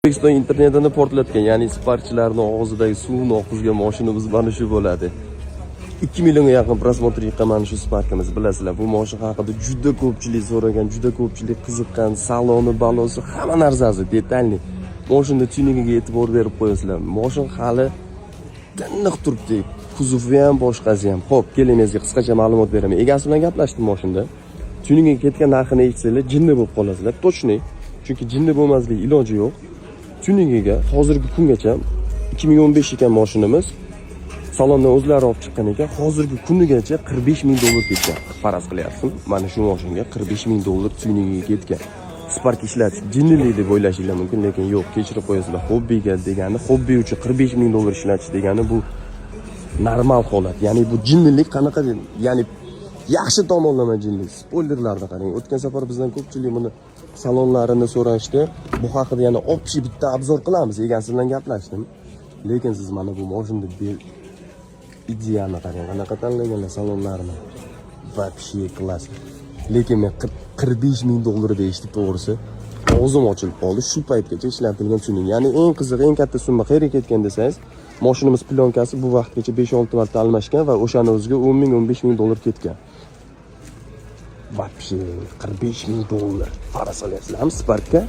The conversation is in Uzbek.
O'zbekiston internetini portlatgan, ya'ni sparkchilarning og'zidagi suvni oqizgan mashinamiz mana shu bo'ladi. 2 millionga yaqin prosmotr yiqqan mana shu sparkimiz, bilasizlar. Bu mashina haqida juda ko'pchilik so'ragan, juda ko'pchilik qiziqqan, saloni, balosi, hamma narsasi detalli. Mashina tuningiga e'tibor berib qo'yasizlar. Mashina hali tiniq turibdi. Kuzovi ham, boshqasi ham. Xo'p, kelingizga qisqacha ma'lumot beraman. Egasi bilan gaplashdim mashinada. Tuningiga ketgan narxini aytsanglar, jinni bo'lib qolasizlar. Точный. Chunki jinni bo'lmaslik iloji yo'q. Tuningiga hozirgi kungacha 2015 ekan mashinamiz. Salondan o'zlari olib chiqqan ekan. Hozirgi kunigacha 45 ming dollar ketgan. Faraz qilyapsiz. Mana shu mashinaga 45 ming dollar tuningiga ketgan. Spark ishlatish jinnilik deb o'ylashinglar mumkin, lekin yo'q, kechirib qo'yasizlar. Hobbiga degani, hobbi uchun 45 ming dollar ishlatish degani bu normal holat. Ya'ni bu jinnilik qanaqa, ya'ni yaxshi tomonlama jinnilik. Spoilerlarni qarang. O'tgan safar bizdan ko'pchilik buni salonlarini so'rashdi. Bu haqida yana общий bitta obzor qilamiz. Egasi bilan gaplashdim. Lekin siz mana bu mashinani ideyani qarang, qanaqa tanlaganlar salonlarini. Вообще klass. Lekin men 45 ming dollar deyishdi, to'g'risi. O'zim ochilib qoldi. Shu paytgacha ishlatilgan tuning. Ya'ni eng qiziq, eng katta summa qayerga ketgan desangiz, mashinamiz plyonkasi bu vaqtgacha 5-6 marta almashgan va o'shani o'ziga 10 ming, 15 ming dollar ketgan. Вообще 45 ming dollar. Qarasalarsizlar, Sparkka